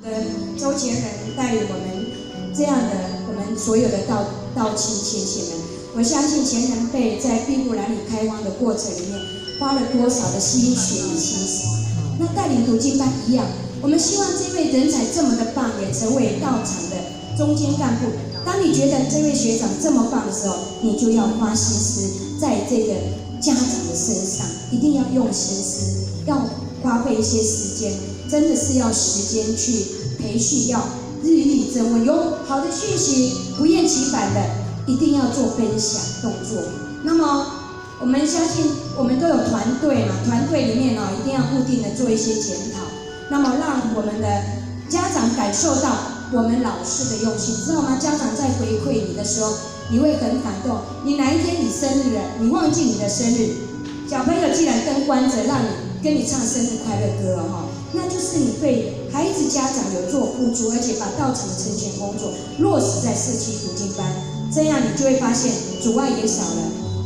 周前人带领我们这样的我们所有的道亲亲戚们，我相信前人辈在庇护栏里开荒的过程里面，花了多少的心血与心思。那带领读经班一样，我们希望这位人才这么的棒，也成为道场的中坚干部。当你觉得这位学长这么棒的时候，你就要花心思在这个家长的身上，一定要用心思，要花费一些时间，真的是要时间去培训，要日益增温。有好的讯息，不厌其烦的，一定要做分享动作。那么我们相信，我们都有团队嘛，团队里面一定要固定的做一些检讨，那么让我们的家长感受到我们老师的用心，知道吗？家长在回馈你的时候，你会很感动。你哪一天你生日了，你忘记你的生日，小朋友既然灯关着，让你跟你唱生日快乐歌了那就是你对孩子家长有做付出，而且把道场的成全工作落实在社区读经班，这样你就会发现阻碍也少了，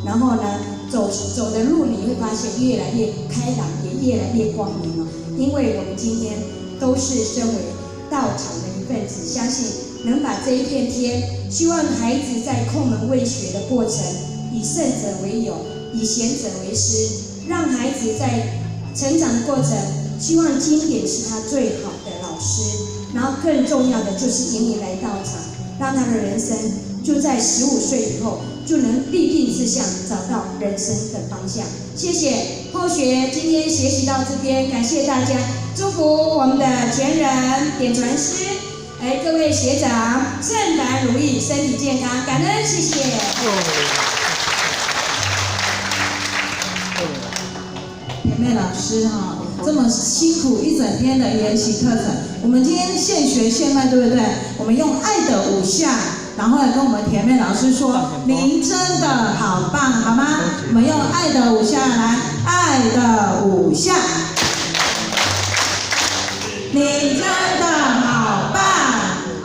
然后呢，走的路你会发现越来越开朗，也越来越光明了。因为我们今天都是身为道场的一份子，相信能把这一片天，希望孩子在叩门问学的过程，以圣者为友，以贤者为师，让孩子在成长的过程，希望经典是他最好的老师，然后更重要的就是引你来道场，让他的人生就在15岁以后就能立定志向，找到人生的方向。谢谢后学今天学习到这边，感谢大家，祝福我们的前人点传师，各位学长圣凡如意，身体健康，感恩，谢谢。甜妹老师这么辛苦一整天的研习课程，我们今天现学现卖，对不对？我们用爱的5下，然后来跟我们甜妹老师说，您真的好棒，好吗？我们用爱的5下来，爱的5下，你真的好棒，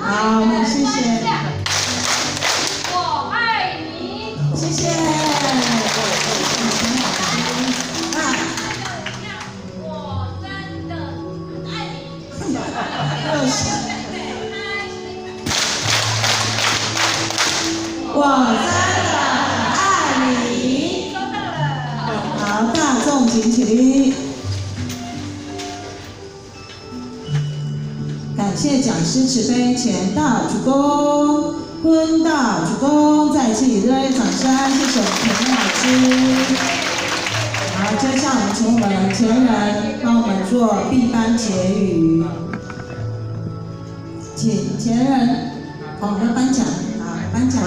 好，我们谢谢，我爱你，谢谢。我真的爱你。好，大众请起立。感谢讲师慈悲，前道主公，婚道主公，再次以热烈掌声，谢谢我们甜妹老师。好，接下来我们请我们前人帮我们做闭班结语，请前人我们的颁奖。颁奖。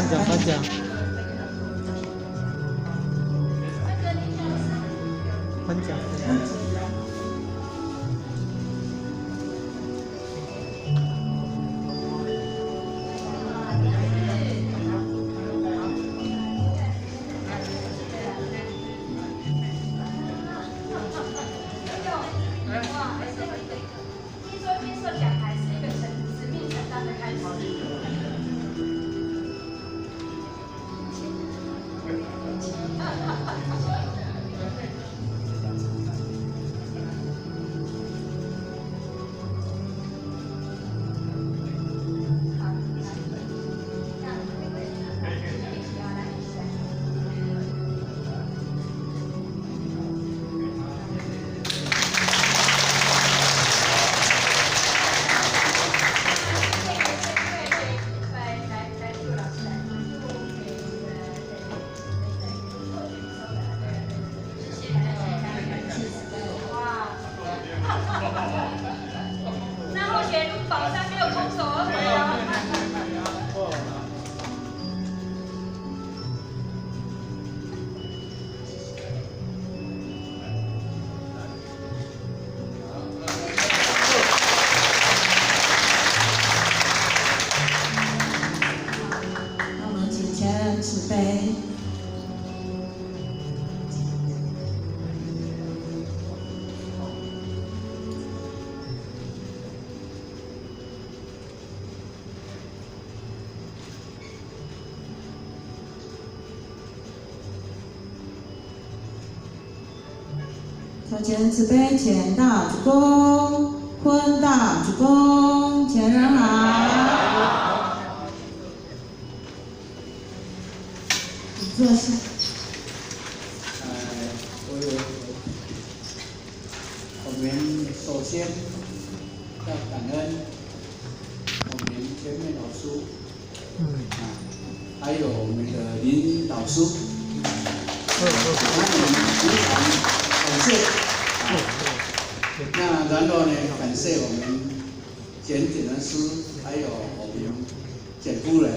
听说金色奖牌是一个使命承担的开始。那后学入宝山没有空手而回那我们请前人慈悲。朝前慈悲，前道主公，婚道主公。前人好。你坐下。我们首先要感恩我们前面老师，还有我们的林老师，他们非常感谢。那然后呢，感谢我们简老师，还有我们简夫人，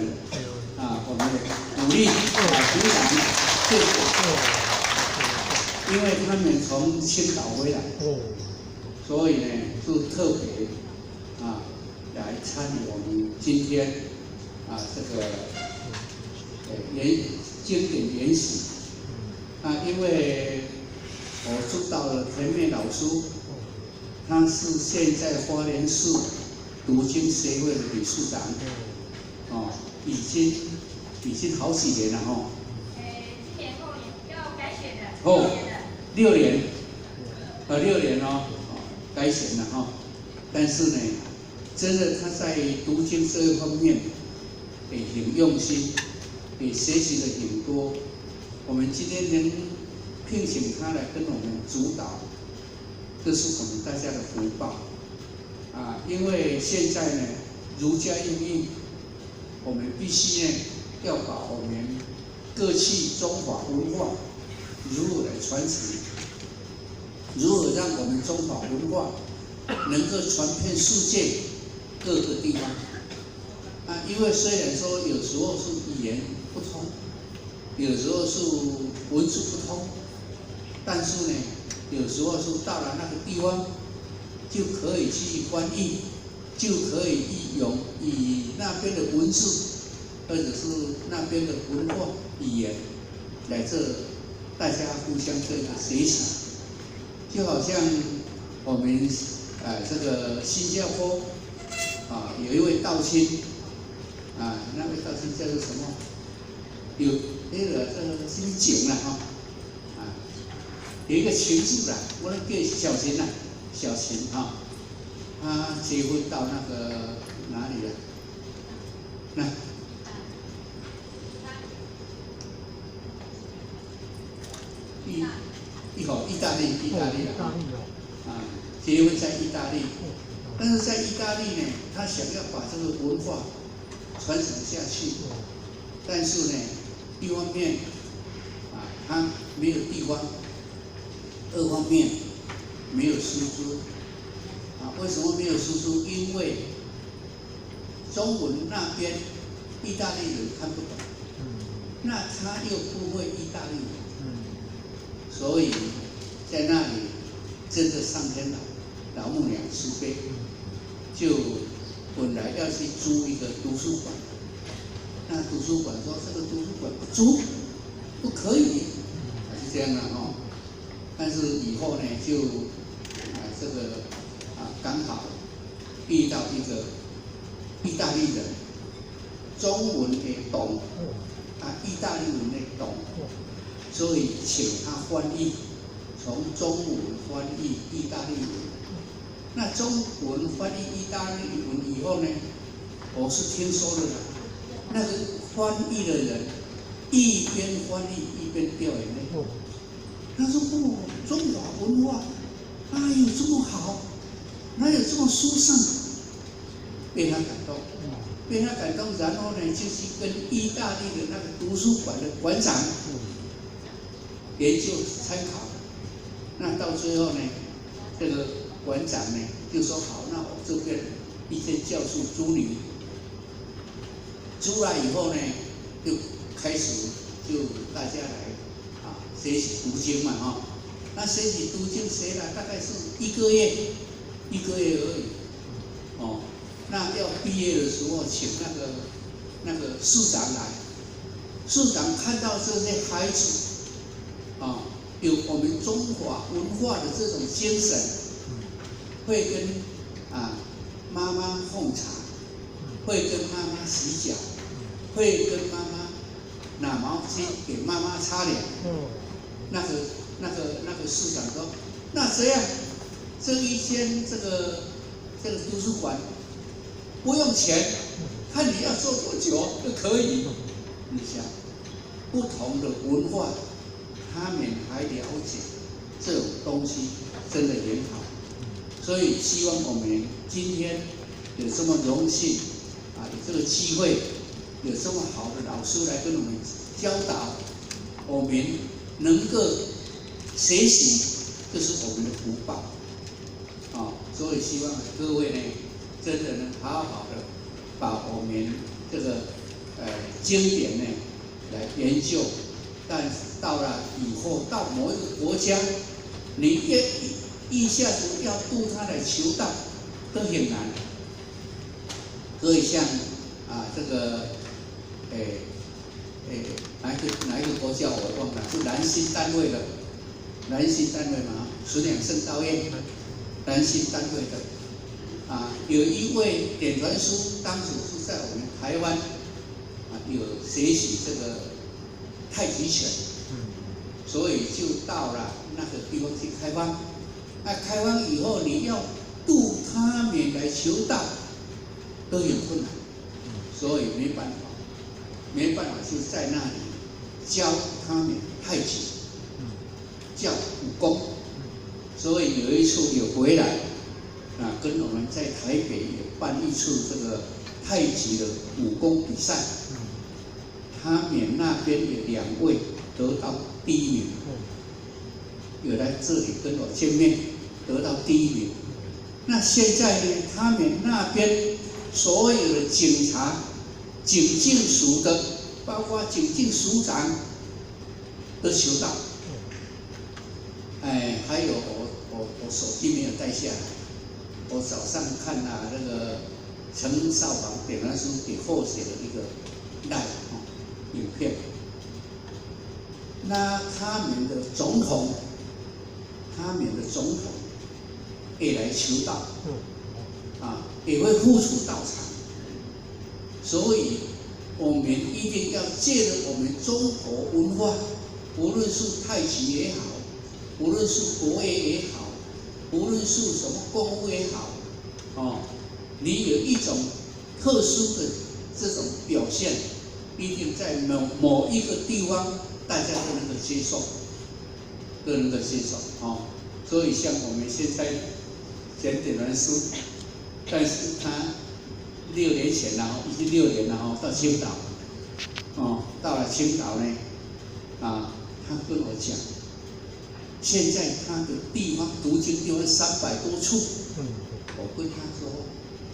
我们的鼓励非常谢谢。因为他们从青岛回来，所以呢就特别来参与我们今天这个经典研习因为我知道了田妹老师，他是现在花莲市读经协会的理事长，已经好几年了今年后年要改选的，6年，6年改选了但是呢，真的他在读经这一方面也很用心，也学习了很多。我们今天能聘请他来跟我们主导，这是我们大家的福报因为现在呢，儒家应用，我们必须呢要把我们各系中华文化如何来传承，如何让我们中华文化能够传遍世界各个地方因为虽然说有时候是语言不通，有时候是文字不通，但是呢，有时候是到了那个地方就可以去翻译，就可以以那边的文字或者是那边的文化语言来大家互相这个学习，就好像我们这个新加坡有一位道亲那位道亲叫做什么？有那个姓景了有一个情妇啦，我那叫小琴啦，小琴她结婚到那个哪里了？那意大利结婚在意大利，但是在意大利呢，他想要把这个文化传承下去，但是呢，一方面他没有地方，二方面没有师资为什么没有师资？因为中文那边意大利人看不懂，那他又不会意大利语。所以在那里真的上天老母娘慈悲，就本来要去租一个图书馆，那图书馆说这个图书馆不租，不可以，是这样的但是以后呢，就这个刚好遇到一个意大利人，中文也懂意大利文也懂。所以请他翻译，从中文翻译意大利文。那中文翻译意大利文以后呢，我是听说的那个翻译的人一边翻译一边掉眼泪。他说：“中华文化哪有这么好？哪有这么殊胜？”被他感动，然后呢，就去跟意大利的那个图书馆的馆长研究参考，那到最后呢，这个馆长呢就说好，那我这边一间教室租你，租来以后呢，就开始就大家来学习读经嘛那学习读经学了大概是1个月而已那要毕业的时候，请那个市长来，市长看到这些孩子。有我们中华文化的这种精神，会跟妈妈奉茶，会跟妈妈洗脚，会跟妈妈拿毛巾给妈妈擦脸。那个市长说，那这样这一间这个图书馆不用钱，看你要做多久都可以。你想，不同的文化，他们还了解这种东西，真的很好。所以希望我们今天有这么荣幸啊，有这个机会，有这么好的老师来跟我们教导，我们能够学习，这是我们的福报啊。所以希望各位呢，真的能好好的把我们这个经典呢来研究。但是到了以后，到某一个国家，你一下子要渡他来求道，都很难。所以像这个哪一个国家我忘了，是南新单位的，南新单位嘛，纯养圣道院，南新单位的有一位点传师，当时是在我们台湾有学习这个太极拳，所以就到了那个地方去开荒。开荒以后，你要渡他们来求道，都有困难，所以没办法就在那里教他们太极，教武功。所以有一次有回来跟我们在台北也办一次这个太极的武功比赛，他们那边有2位得到第1名，有来这里跟我见面，得到第1名。那现在呢，他们那边所有的警察、警政署的，包括警政署长都求道。还有我手机没有带下来，我早上看那个陈少煌点传师给后写的一个影片，那他们的总统也来求道，也会付出道场，所以我们一定要借着我们中国文化，无论是太极也好，无论是国乐也好，无论是什么功夫也好，你有一种特殊的这种表现，一定在某一个地方，大家都能够接受，所以像我们现在点传师，但是他6年前已经6年了到青岛，到了青岛呢，他跟我讲，现在他的地方读经地方300多处，我跟他说，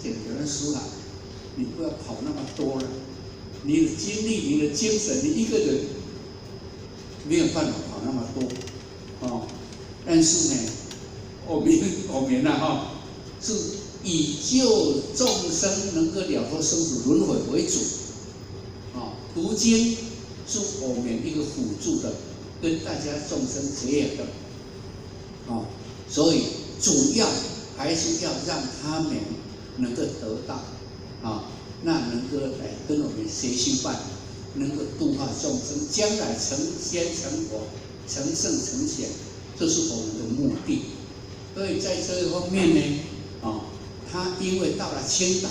点传师你不要跑那么多了，你的精力、你的精神，你一个人没有办法跑那么多，但是呢，我们是以救众生能够了脱生死轮回为主，读经是我们一个辅助的，跟大家众生结缘的，所以主要还是要让他们能够得到，那能够来跟我们学习办，能够度化众生，将来成仙成佛、成圣成贤，这是我们的目的。所以在这一方面呢，他因为到了青岛，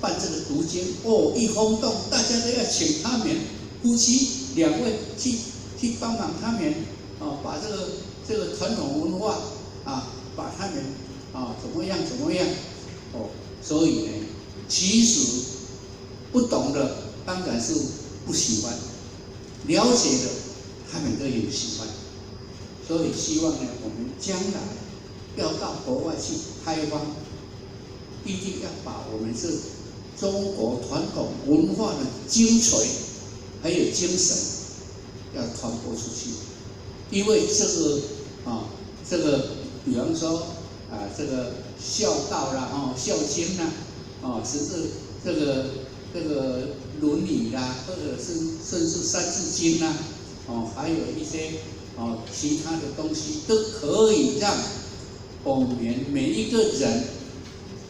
办这个读经，一轰动，大家都要请他们夫妻2位去帮忙他们，把这个传统文化把他们怎么样，所以呢，其实不懂的当然是不喜欢，了解的他们都很喜欢。所以希望呢，我们将来要到国外去开荒，一定要把我们这中国传统文化的精髓还有精神要传播出去。因为这个比方说这个孝道啦，孝经啦，甚至这个伦理啦，或者是甚至三字经啦，还有一些其他的东西，都可以让我们每一个人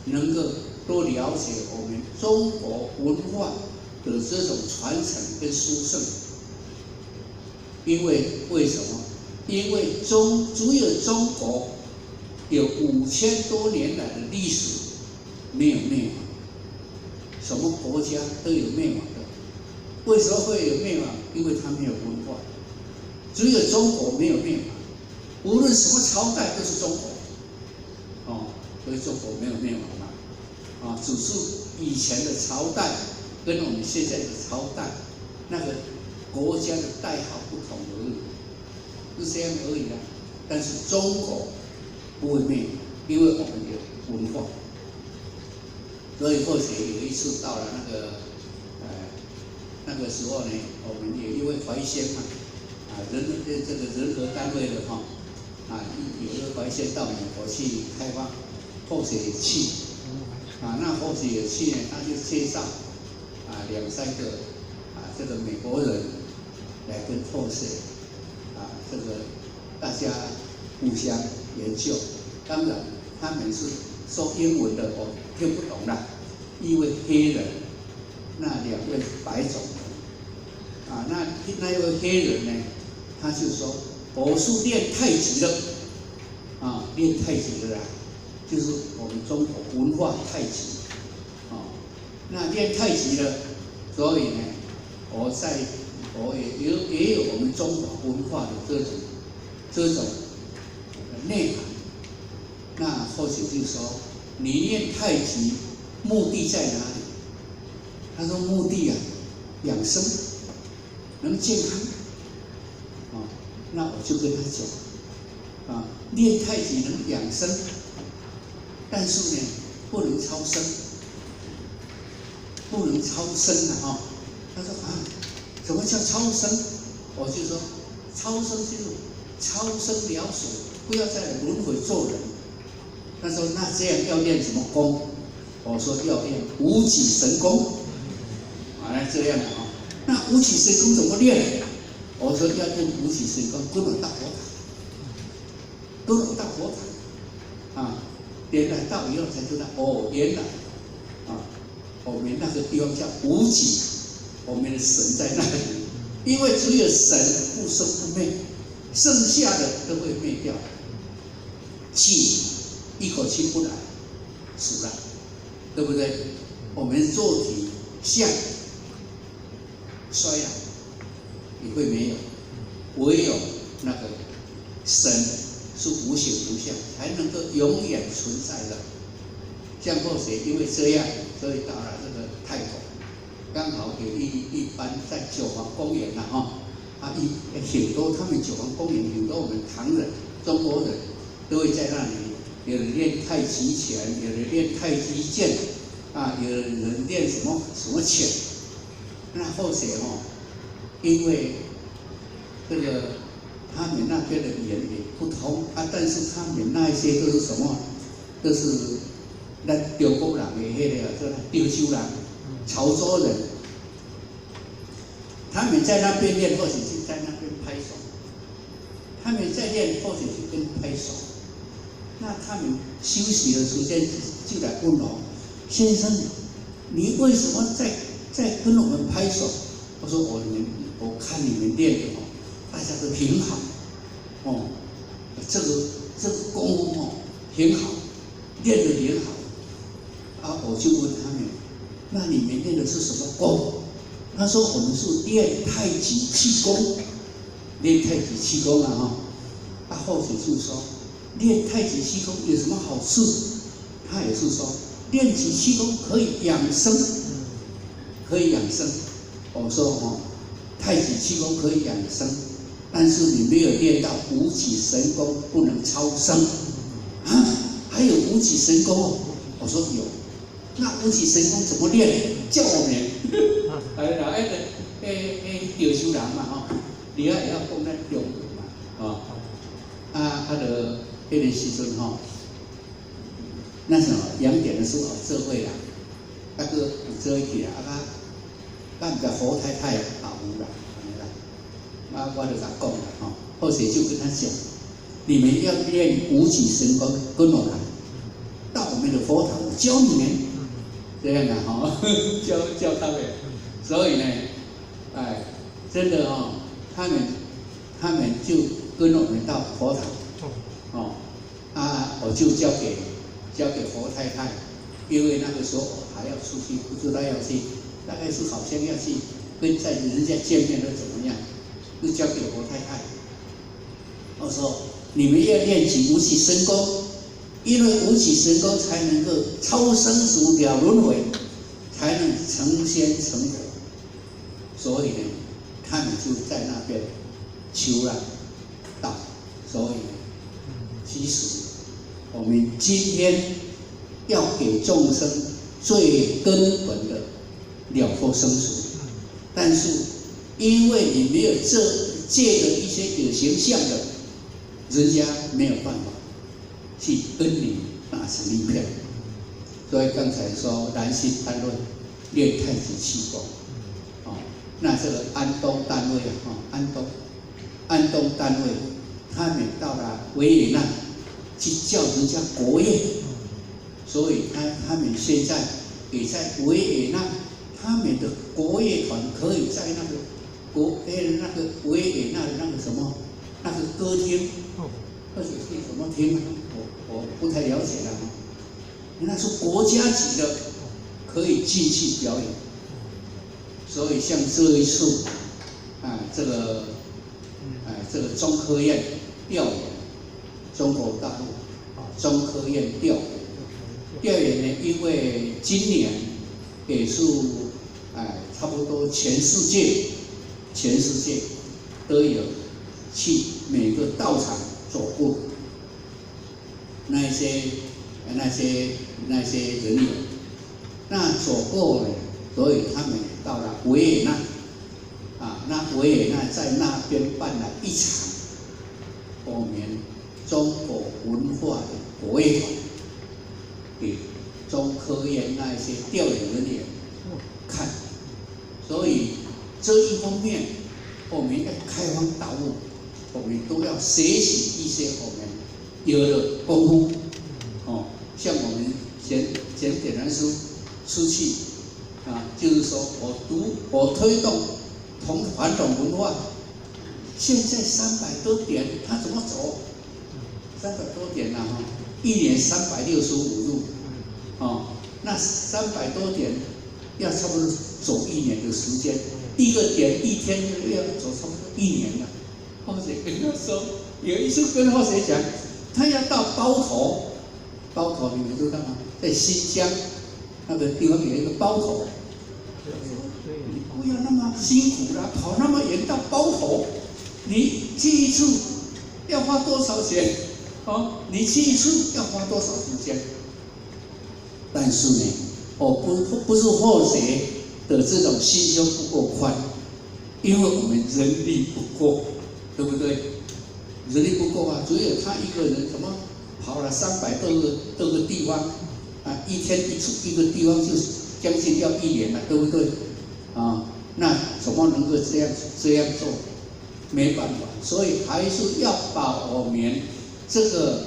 能够多了解我们中国文化的这种传承跟殊胜。因为为什么？因为只有中国有5000多年来的历史，没有灭亡，什么国家都有灭亡的。为什么会有灭亡？因为它没有文化。只有中国没有灭亡，无论什么朝代都是中国。所以中国没有灭亡嘛。只是以前的朝代跟我们现在的朝代那个国家的代号不同而已，是这样而已啦。但是中国不会灭，因为我们有文化。所以或许有一次到了那个时候呢，我们也因为怀仙嘛，这个人和单位的有一个怀仙到美国去开发化学器，那化学器呢，他就介绍2、3个这个美国人来跟化学这个大家互相研究。当然他们是说英文的，我听不懂啦。一位黑人，那2位白种人，那一位黑人呢，他就说我是练太极的，练太极的啦，就是我们中国文化太极，那练太极的，所以呢，我也有我们中国文化的这种内涵。那或许就说你练太极目的在哪里？他说目的养生，能健康。那我就跟他讲，练太极能养生，但是呢，不能超生，不能超生他说什么叫超生？我就说超生就是超生了水，不要再轮回做人。他说那这样要练什么功？我说要练无极神功，这样那无极神功怎么练？我说要练无极神功，不能到佛堂，不能到佛堂原来到以后才知道，原来我们那个地方叫无极，我们的神在那里，因为只有神不生不灭，剩下的都会灭掉。气一口气不来，死了，对不对？我们肉体相衰老也会没有，唯有那个神是无形无相，才能够永远存在的。像或许因为这样，所以到了这个泰国，刚好有一班在九皇公园很多他们九皇公园很多我们唐人、中国人都会在那里。有人练太极拳，有人练太极剑，有人练什么拳。那或许因为这个他们那边的语言也不通但是他们那一些都是什么？都是那中国人的潮州人、潮州人，他们在那边练，或许是在那边拍手。他们在练，或许是跟拍手。那他们休息的时间就来问我，先生，你为什么在跟我们拍手？我说我看你们练的大家都很好这个功夫很好，练得很好我就问他们，那你们练的是什么功？他说我们是练太极气功，练太极气功或许是说。练太极气功有什么好处？他也是说，练起气功可以养生，可以养生。我说太极气功可以养生，但是你没有练到无极神功，不能超生还有无极神功我说有，那无极神功怎么练？叫我们潮州人嘛你也要讲咱中文嘛那个时阵那什么2点的时候做伙啦，有做起来咱个佛太太有啦，我就甲讲啦或许就跟他讲，你们要练无极神功，跟我来，到我们的佛堂教你们，这样教他们，所以呢，真的他们就跟我们到佛堂。我就交给佛太太因为那个时候我还要出去，不知道要去，大概是好像要去跟在人家见面的怎么样，就交给我太太。我说你们要练习无起神功，因为无起神功才能够超生死了轮回，才能成仙成佛。所以呢，他们就在那边求了道。所以其实我们今天要给众生最根本的了脱生死，但是因为你没有借的一些有形象的，人家没有办法去跟你打成一片。所以刚才说燃心丹论练太极气功，那这个安东单位安东单位，他们到了维也纳去教人家国乐，所以他们现在也在维也纳，他们的国乐团可以在那个维也纳的那个什么那个歌厅，或者是什么厅，我不太了解了哈。那是国家级的，可以进去表演。所以像这一次，这个中科院调研，中国大陆中科院调研呢，因为今年也是差不多全世界都有去每个道场走过那些人员，那走过呢，所以他们到了维也纳，那维也纳在那边办了一场我们中国文化的国乐团给中科院那些调研人员看，所以这一方面我们要开荒导物，我们都要学习一些我们有的功夫，像我们简点来说出去。就是说我推动传统文化，现在300多点，他怎么走？300多点了哈，一年365日，那300多点要差不多走1年的时间，一个点一天要走差不多1年了。后学跟他说，有一次跟后学讲，他要到包头你们知道吗？在新疆那个地方有一个包头。你不要那么辛苦啦，跑那么远到包头，你去一次要花多少钱？你去一次要花多少时间？但是呢，不是后学的这种心胸不够宽，因为我们人力不够，对不对？人力不够啊，只有他一个人怎么跑了300多个地方一天一个地方就将近要1年了，对不对？那怎么能够这样做？没办法，所以还是要把我们这个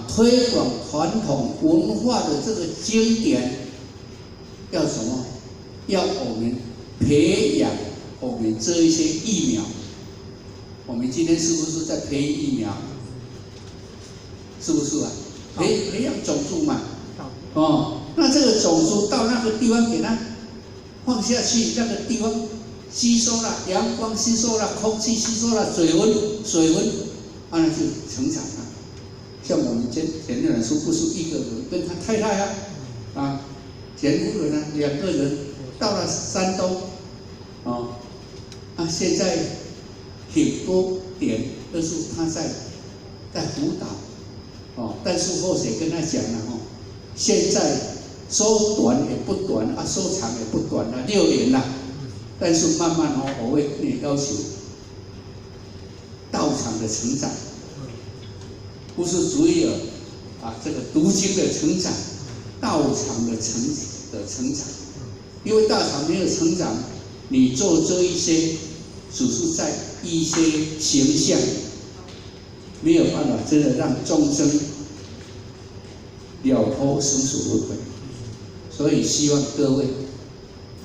推广传统文化的这个经典，要什么？要我们培养我们这一些疫苗。我们今天是不是在培育疫苗？是不是啊？培养种子嘛。那这个种子到那个地方给它放下去，那个地方吸收了阳光，吸收了空气，吸收了水温，那就成长了。像我们前面人说，不是一个人跟他太太前夫人2个人到了山东，现在很多点都是他在辅导，但是后学跟他讲了现在说短也不短说长也不短了，6年了。但是慢慢我会跟你要求道场的成长，不是只有这个读经的成长，道场的成长。因为道场没有成长，你做这一些只是在一些形象，没有办法真的让众生了脱生死轮回。所以希望各位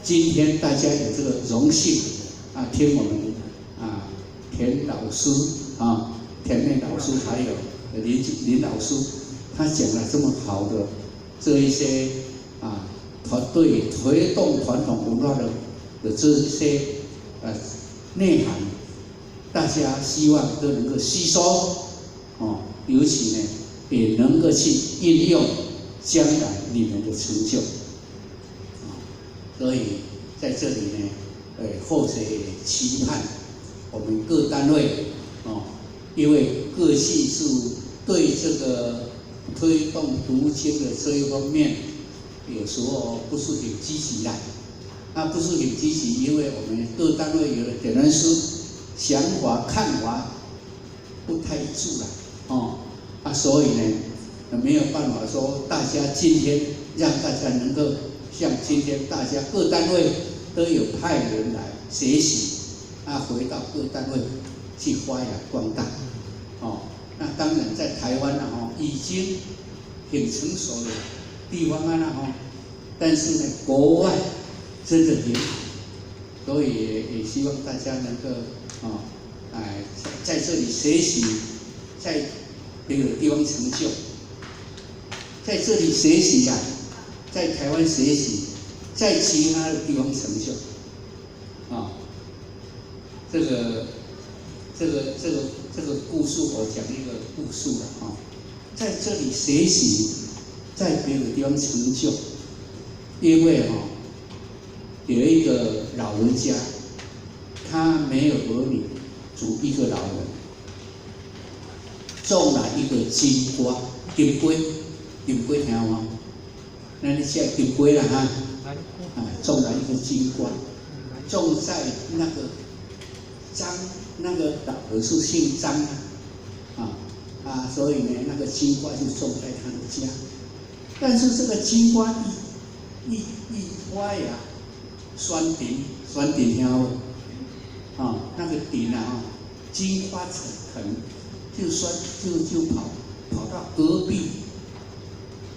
今天大家有这个荣幸听我们田老师田妹老师还有林老师，他讲了这么好的这一些对推动传统文化的这些内涵，大家希望都能够吸收尤其呢也能够去应用将来你们的成就所以在这里呢，或者也期盼我们各单位因为各系是对这个推动读经的这一方面，有时候不是很积极啦。不是很积极，因为我们各单位有的可能是想法看法不太一致啦，所以呢，没有办法说大家今天让大家能够像今天大家各单位都有派人来学习，回到各单位去发扬光大。那当然在台湾已经很成熟的地方但是呢，国外真的很好，所以也希望大家能够在这里学习，在别的地方成就，在这里学习在台湾学习，在其他的地方成就这个故事我讲一个故事了在这里学习，在别的地方成就，因为有一个老人家，他没有儿女，主一个老人，种了一个金瓜，金龟听吗？那你现在金龟了种了一个金瓜，种在那个那个老人是姓张所以呢，那个金瓜就种在他的家。但是这个金瓜一发芽，酸甜听无？那个顶金花藤就跑到隔壁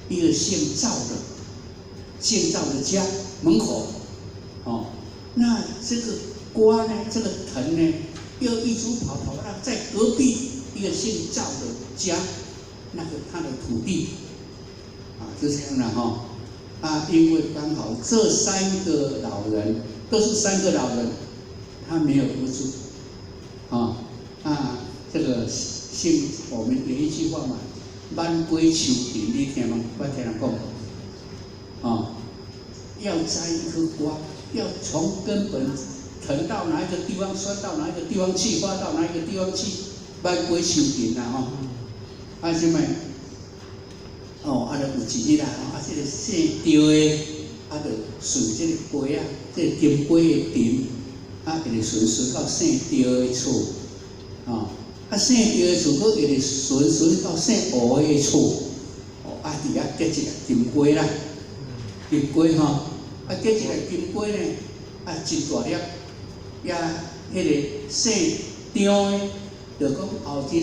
一个姓赵的家门口那这个瓜呢，这个藤呢，又一直跑到在隔壁一个姓赵的家，那个他的土地就这样了因为刚好这三个老人都是3个老人，他没有儿子这个姓我们有一句话嘛，万归求田，你听吗？我听人讲要摘一颗瓜，要从根本藤到哪一个地方，酸到哪一个地方去，发到哪一个地方去，万归求田现在就有一日这个姓赵的就顺这个龟这个金龟的田一直顺到姓赵的厝姓赵的厝佫一直顺到姓吴的厝伫遐结一粒金龟啦，金龟结一粒金龟呢真大粒，也迄个姓张的就讲后一日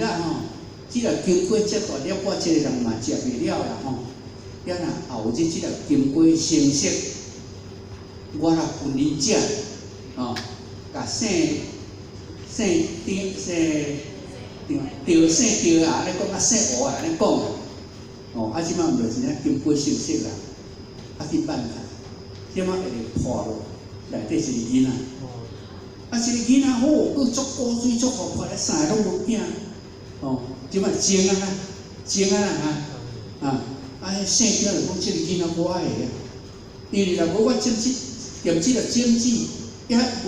这粒金龟这大粒，我一个人嘛食袂了啦也若后日这粒金龟成熟，我若分你食甲姓张姓张安尼讲姓吴安尼讲即摆毋就真正金龟成熟啦去办卡，即摆会破落内底一个囡仔一个囡仔佫足古水足活泼，啥拢无惊即摆精姓张就讲这个囡仔我爱的因为若无我种这粒种子，也无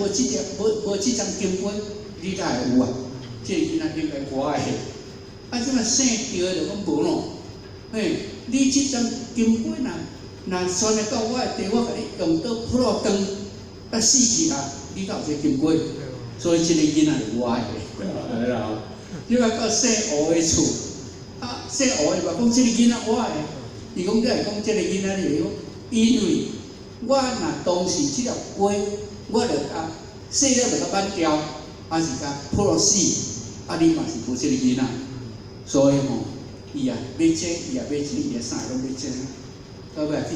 这张金龟，你哪会有这个囡仔应该我爱的即摆姓张的就讲无咯，你这张金龟若传来到我的地，我甲你用刀扑落断死去你哪有这金龟？所以这个囡仔是我爱的即摆到姓吴的厝姓吴的话讲这个囡仔我爱的，伊讲你会讲这个囡仔你讲，因为我若当时这粒龟，我就细了就甲挽掉，是甲扑落死，你嘛是无这个囡仔，所以伊要争，伊也啥拢要争，到尾去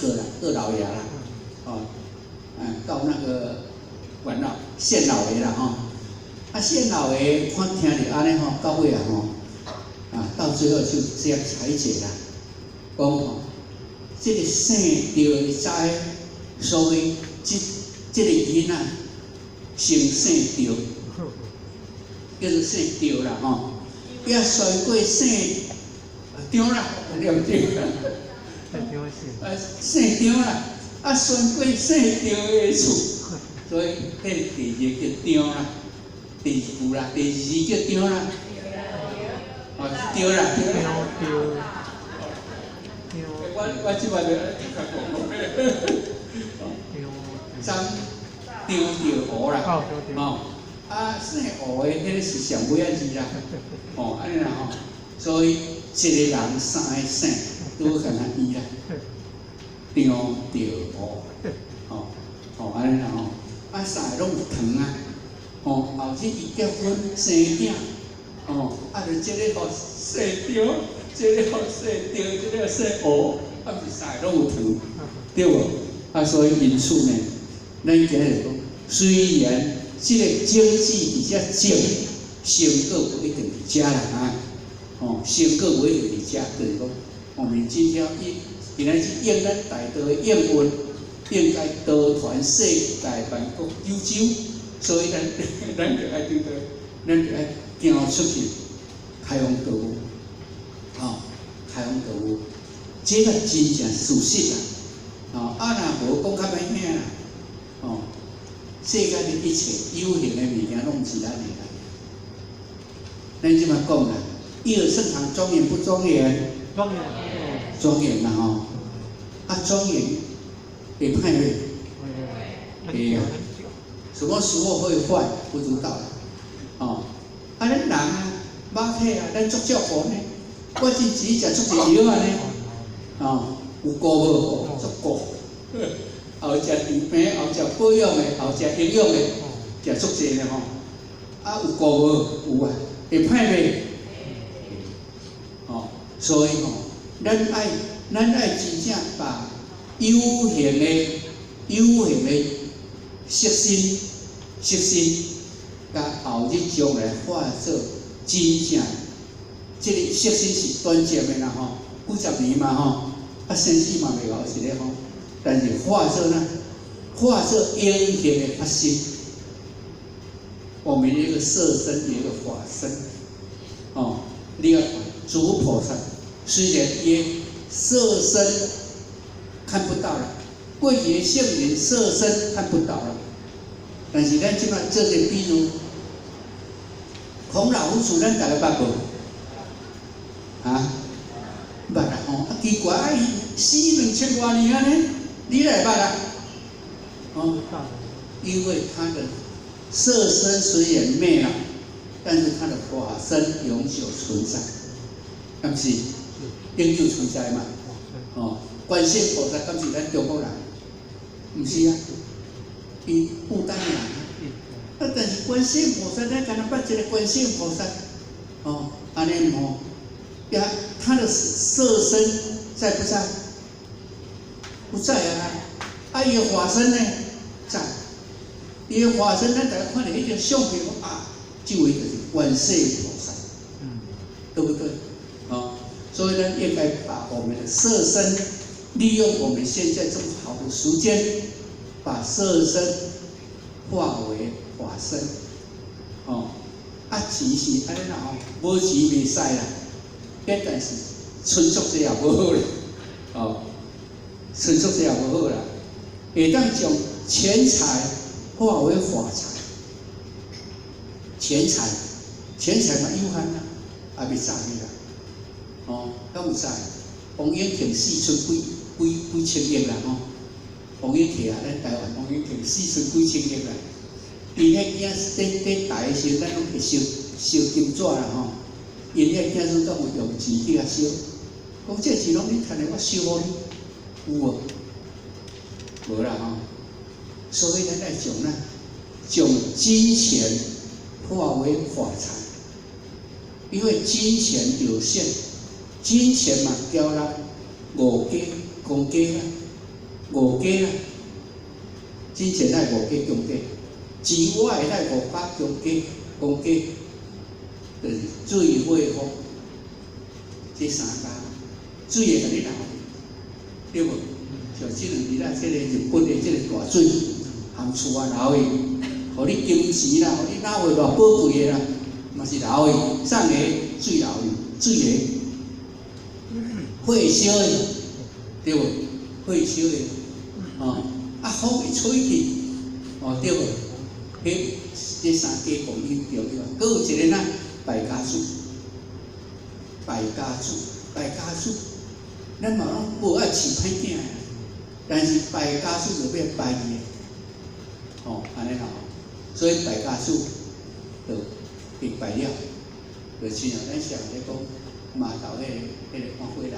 告，告老爷啦，到那个县老爷啦县老爷看听着安尼到尾到最后就这样裁决啦，讲这个生着会知，所以这个囡仔先生着，叫做生着啦吼。也衰过生着啦，对不对？生着啦，啊衰过生着的厝，所以迄第二叫着啦，第二句啦，第二字叫着啦，哦着啦。我即摆就张张着鹅啦，哦，啊姓鹅的迄个是上尾仔字啦，哦，安尼啦吼，所以一个人三个姓都可能伊啦，张着鹅，哦哦安尼啦吼，啊三个拢有糖啊，哦后日伊结婚生囝，哦啊就这个互姓着。这个好说对，这个说哦，啊不是啥拢有糖，对无？啊，所以因此呢，咱今日讲，虽然这个经济比较少，成果不一定是假啦啊，哦，成果不一定是假，就是讲，我们今天今仔日用咱大道的应运，应该多传世界万国九州，所以咱就爱对对，咱就爱行出去，开放道路。哦，开放道路，这个真正事实啦。哦，啊若无讲较歹听啦，哦，世界的一切有形的物件拢是咱的啦。咱即摆讲啦，一尔圣堂庄严不庄严？庄严。庄严啦吼，啊庄严会歹未？会啊。什么时候会坏？不知道啦。哦，啊咱人啊，肉体啊，咱足少好呢。我真只食足侪药安尼，哦，有顾无顾，足顾。后食治病，后食保养的，后食营养的，食足侪的吼。啊，有顾无？有啊，会歹袂？哦，所以吼，咱爱真正把有形的色心，甲后日将来化作真正。这个色心是短暂的啦吼，几十年嘛吼，啊生死嘛袂熬一个吼，但是化作永恒的发生。我们一个色身，一个法身，哦，你要诸菩萨，虽然也色身看不到了，贵觉圣人色身看不到了，但是咱即摆做个比如，孔老夫子，咱大家捌无？啊，捌啦吼，啊奇怪，啊伊死2000多年啊呢，你来捌啦？哦，因为他的色身虽然灭了，但是他的法身永久存在，敢是永久存在嘛？哦，观世菩萨敢是咱中国人？唔是啊，伊不丹人啊，但是观世菩萨咱敢若捌一个观世菩萨，哦，安尼吼。呀，他的色身在不在？不在啊！啊，伊的法身呢？在。伊的法身，咱大家看到迄张相片啊，这位就是观世菩萨，对不对？哦，所以呢，应该把我们的色身，利用我们现在这么好的时间，把色身化为法身。哦，啊，钱是安尼啦吼，无钱袂使啦。但是存足者也无好啦，哦，存足者也无好啦，会当将钱财化为法财，钱财嘛有限啦，也袂知啦，哦，敢有知？王永庆四寸几千亿啦吼，王永庆啊，咱台湾王永庆四寸几千亿啦，伊迄囝在大的时候，咱拢会烧金纸啦吼。因遐囝孙总有用钱去遐烧，讲这钱拢你趁的，我烧互你，有无？无啦吼。所以咱来将金钱化为法财，因为金钱有限，金钱嘛叫咱5家公家啦，5家啦，金钱来5家公家，钱我会来5家公家。就是水火风这3家，水会甲你留，对无？像即两日啊，即个日本的即个大水，含厝啊流的，互你金钱啦，互你哪会偌宝贵的啦，嘛是流的，送的水流的，水的，火烧的，对无？火烧的，哦，啊风会吹去，哦对无？迄三家公应对对吧？搁有一个呐，败家子，败家子，咱嘛拢无爱饲歹囝，但是败家子就变败伊，哦，安尼啦，所以败家子就变败了，就亲像咱常咧讲码头迄个看火人，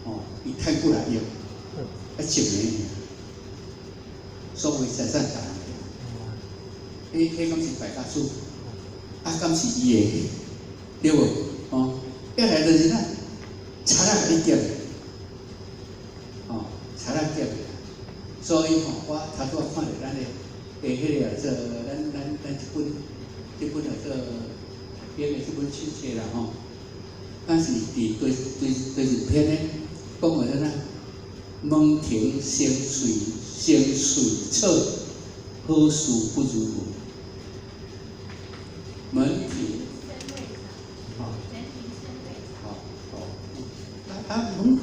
哦，伊太过来用，一年，所谓财产大。迄敢是败家子，啊，敢是伊的，对无？哦，一来就是咱差啊一点，哦，差啊点，所以吼，我头拄看着咱的，迄个这咱这本这编的这本书册啦吼，但是伫对一篇呢，讲个啥呢？门庭生水草，好事不如无。门庭，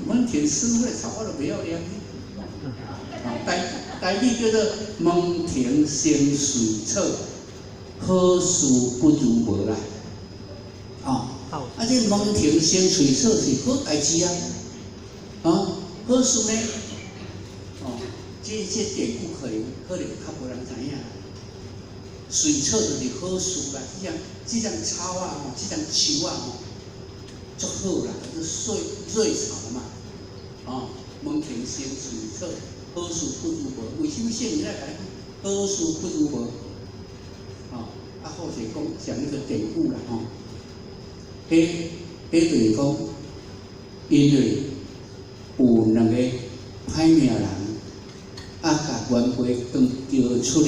门庭生会草，我都袂晓念。台语叫做门庭生水草，好事不如无啦。这门庭生水草是好代志啊，好事呢，这典故可能较无人知影。水草就是好事啦，这种草啊，这种树啊，足好啦，就是瑞草嘛，门庭生水草，好事不如无。为什么圣人来讲好事不如无？或者讲那个典故啦，就是讲，因为有两个歹命人，甲冤家当叫出嚟。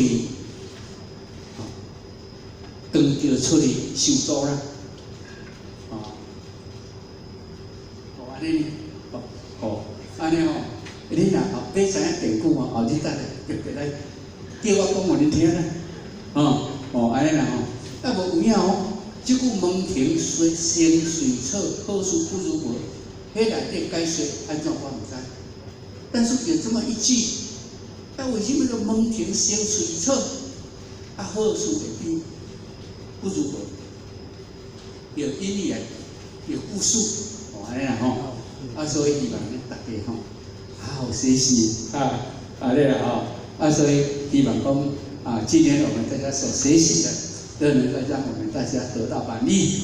当叫出去受阻啦，安尼，安尼你若后尾知影典故后日等就来叫我讲互恁听啦，安尼啦啊无有影即句门庭生水草，好事不如无，迄内底解说安怎我毋知，但是有这么一句，为什么叫门庭生水草，好事会比不如无，有因缘，有故事，安尼啦所以希望咧大家好好学习安尼啦所以希望讲今天我们大家所学习的，都能够让我们大家得到满意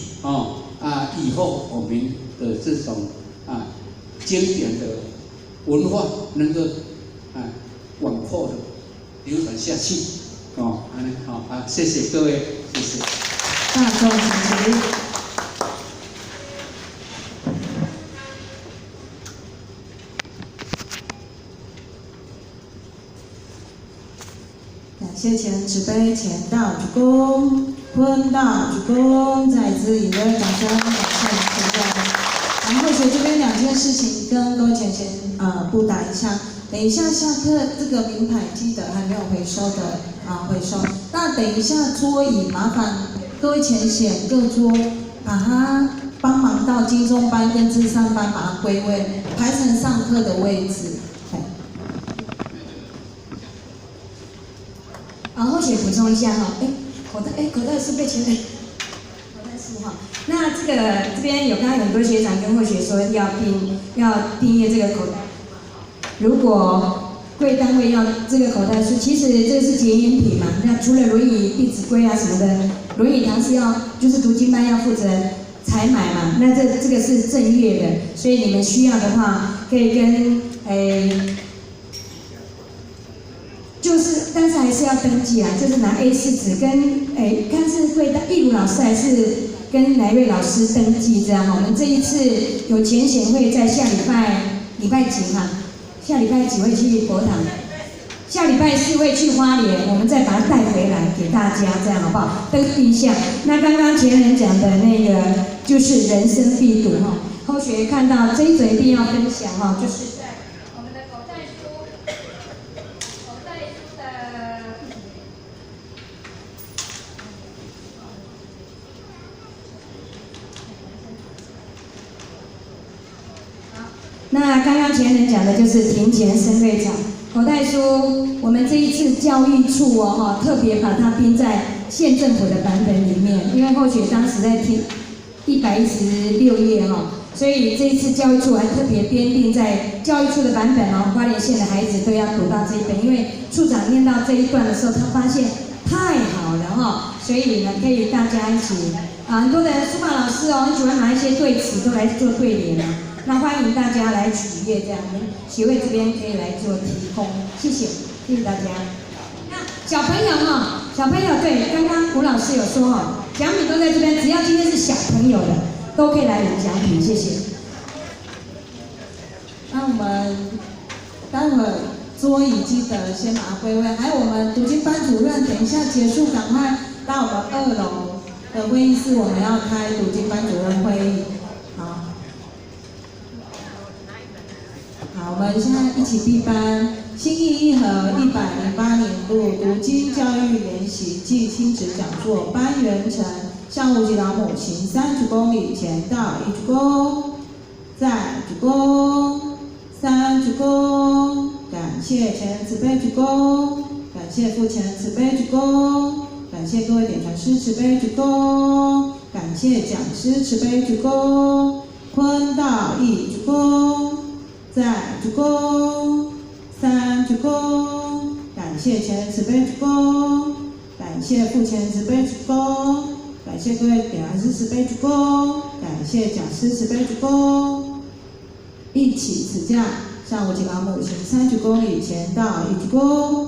以后我们的这种经典的文化能够广阔的流传下去安尼谢谢各位，谢谢。大众请起立。感谢前慈悲前道主公、坤道主公，再次以热烈掌声感谢前辈。然后学这边2件事情跟各位前布达一下。等一下下课，这个名牌记得还没有回收的回收。那等一下桌椅麻烦各位前贤各桌把它帮忙到金钟班跟智商班把它归位，排成上课的位置。后学补充一下口袋是被前面，口袋是那这边有刚刚很多学长跟会学说要订阅这个口袋。如果贵单位要这个口袋书，其实这是节烟品嘛。那除了轮椅、弟子规什么的，轮椅堂是就是读经班要负责采买嘛。那这个是正月的，所以你们需要的话，可以跟但是还是要登记啊，就是拿 A4 纸跟看是贵的义如老师还是跟哪位老师登记这样。我们这一次有前贤会在下礼拜几下礼拜几会去佛堂，下礼拜4会去花莲，我们再把它带回来给大家，这样好不好？登记一下。那刚刚前人讲的那个就是人生必读后学看到这一则一定要分享就是在那刚刚前人讲的就是庭前生会场口袋书，我们这一次教育处特别把它编在县政府的版本里面，因为或许当时在听116页所以这一次教育处还特别编定在教育处的版本花莲县的孩子都要读到这一本，因为处长念到这一段的时候，他发现太好了所以呢，可以大家一起很多的书法老师很喜欢拿一些对词都来做对联那欢迎大家来取悦，这样协会这边可以来做提供，谢谢大家。那小朋友对，刚刚胡老师有说奖品都在这边，只要今天是小朋友的，都可以来领奖品，谢谢。那我们待会儿桌椅记得先把它归位，还有我们读经班主任，等一下结束赶快到我们2楼的会议室，我们要开读经班主任会议。好，我们现在一起闭班。新义1和108年度读经教育研习暨亲子讲座班员成，向无极老母行30公里，前到1鞠躬，再鞠躬，3鞠躬，感谢前人慈悲鞠躬，感谢父前人慈悲鞠躬，感谢各位点传师慈悲鞠躬，感谢讲师慈悲鞠躬，坤道1鞠躬，再鞠躬，3鞠躬，感谢前人慈悲鞠躬，感谢父前人慈悲鞠躬，感谢各位点传师慈悲鞠躬，感谢讲师慈悲鞠躬，一起持架向无极老母行30公里，前到1鞠躬，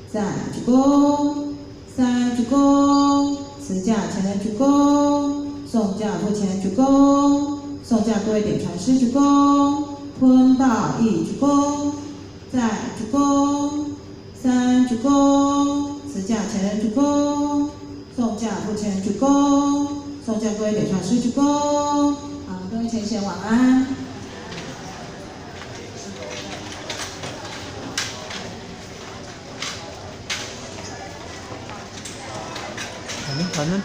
再鞠躬，3鞠躬，持架前人鞠躬，送架父前人鞠躬，送架各位点传师鞠躬，坤道1鞠躬，再鞠躬，3鞠躬，持架前人鞠躬，送架父前人鞠躬，送架各位点传师鞠躬。好，各位前贤晚安。反正